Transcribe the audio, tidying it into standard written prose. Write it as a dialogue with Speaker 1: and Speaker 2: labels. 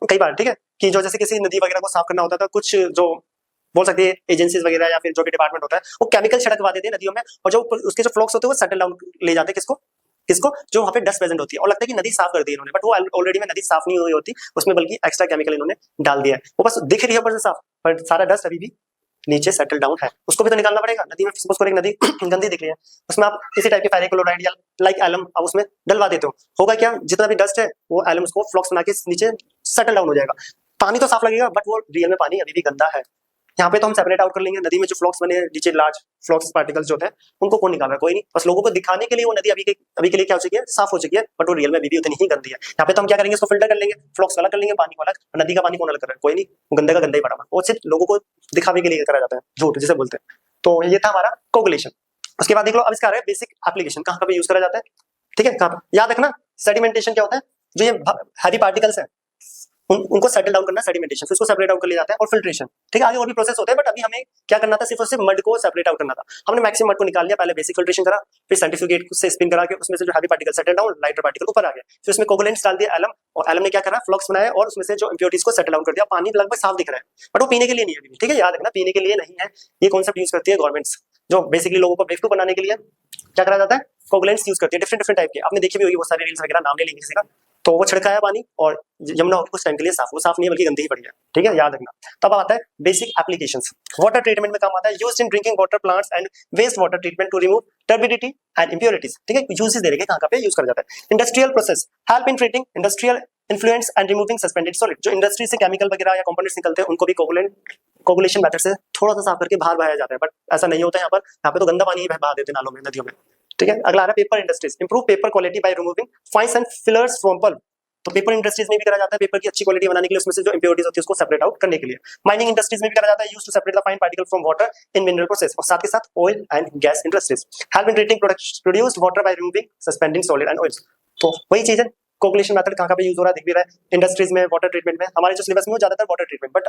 Speaker 1: कई बार, ठीक है, कि जो जैसे किसी नदी वगैरह को साफ करना होता था, कुछ जो बोल सकते हैं एजेंसीज वगैरह या फिर जो भी डिपार्टमेंट होता है, वो केमिकल छिड़कवा देते हैं नदियों में, और जो उसके जो फ्लोक्स होते हैं वो सेटल डाउन ले जाते हैं किसको किसको जो वहाँ पे डस्ट प्रेजेंट होती है, और लगता है कि नदी साफ कर दी इन्होंने, बट वो ऑलरेडी में नदी साफ नहीं हुई होती, उसमें बल्कि एक्स्ट्रा केमिकल इन्होंने डाल दिया है। वो बस दिख रही है ऊपर से साफ, पर सारा डस्ट अभी भी नीचे सेटल डाउन है, उसको भी तो निकालना पड़ेगा। नदी में सपोज करो एक नदी गंदी दिख रही है, उसमें आप इसी टाइप के फेरिक्लोराइड या लाइक एलम आप उसमें डलवा देते हो, होगा क्या, जितना भी डस्ट है वो एलम उसको फ्लॉक्स बना के नीचे सेटल डाउन हो जाएगा, पानी तो साफ लगेगा, बट वो रियल में पानी अभी भी गंदा है। यहाँ पे तो हम सेपरेट आउट कर लेंगे, नदी में जो फ्लॉक्स बने नीचे लार्ज फ्लॉक्स पार्टिकल्स जो है उनको कौन निकाल रहा है, कोई नहीं, बस लोगों को दिखाने के लिए वो नदी अभी के लिए क्या हो चुकी है, साफ हो चुकी है, बट वो रियल में अभी भी उतनी ही गंदी है। यहाँ पे तो हम क्या करेंगे, इसको फिल्टर कर लेंगे, फ्लॉक्स अलग कर लेंगे, पानी को अलग, नदी का पानी कौन अलग कर रहा है, कोई नहीं, वो गंदे का गंदा ही पड़ा हुआ, वो सिर्फ लोगों को दिखावे के लिए करा जाता है, झूठ जिसे बोलते हैं। तो ये था हमारा कोगुलेशन। उसके बाद देख लो, अब इसका बेसिक एप्लीकेशन कहाँ पे यूज करा जाता है, ठीक है, कहाँ पे याद रखना, सेडिमेंटेशन क्या होता है, जो ये हैवी पार्टिकल्स है उनको सेटल डाउन करना, सेडिमेंटेशन, फिर उसको सेपरेट आउट कर लिया जाता है, और फिल्ट्रेशन, ठीक है, आगे और भी प्रोसेस होते हैं, बट अभी हमें क्या करना था, सिर्फ और सिर्फ मड को सेपरेट आउट करना था। हमने मैक्सिमम मड को निकाल लिया, पहले बेसिक फिल्ट्रेशन करा, फिर सेंट्रीफ्यूगेट से स्पिन करा के उसमें से जो heavy particle settle down, lighter particle ऊपर आ गया, फिर उसमें कोगुलेंट्स डाल दिया एलम, और एलम ने क्या करा, फ्लक्स बनाया और उसमें से जो इंप्योरिटीज को सेटल डाउन कर दिया, पानी लगभग साफ दिख रहा है, बट वो पीने के लिए नहीं है अभी, ठीक है, याद रखना, पीने के लिए नहीं है। ये कॉन्सेप्ट यूज करती है गवर्नमेंट्स, जो बेसिकली लोगों को बेवकूफ बनाने के लिए क्या करा जाता है, कोगुलेंट्स यूज करती है, डिफरेंट डिफरेंट टाइप के, आपने देखी भी होगी बहुत सारे रील्स वगैरह, नाम नहीं लेंगे किसी का, तो वो छिड़काया पानी और यमुना होगी कुछ टाइम के लिए साफ, वो साफ नहीं है बल्कि गंदी ही पड़ी है, ठीक है, याद रखना। तब आता है बेसिक एप्लीकेशंस, वाटर ट्रीटमेंट में काम आता है, used in drinking water plants and waste water treatment to remove turbidity and impurities, ठीक है, यूजेस दे रखे कहां पे यूज करा जाता है। Industrial process help in treating industrial influence and removing suspended solid, जो इंडस्ट्री से केमिकल वगैरह या कंपोनेंट्स निकलते हैं उनको भी कोगुलेशन मेथड से थोड़ा सा साफ करके बाहर बहाया जाता है, बट ऐसा नहीं होता है यहाँ पे तो गंदा पानी ही बहा देते हैं नालों में, नदियों में, ठीक है। अगला आ रहा है paper industries, improve paper quality by removing fines and fillers from pulp, तो पेपर इंडस्ट्रीज में भी करा जाता है पेपर की अच्छी क्वालिटी बनाने के लिए, उसमें से जो इंप्योरिटीज होती है उसको सेपरेट आउट करने के लिए। माइनिंग इंडस्ट्रीज में भी करा जाता है, used to separate the fine particle from water in mineral process, और साथ के साथ oil and gas industries help in treating produced water by removing suspending solid and oils, तो वही चीज है, कोगुलेशन मेथड कहां पे यूज हो रहा है दिख भी रहा है, इंडस्ट्रीज में, वाटर ट्रीटमेंट में, हमारे जो सिलेबस में वो ज्यादातर वाटर ट्रीटमेंट, बट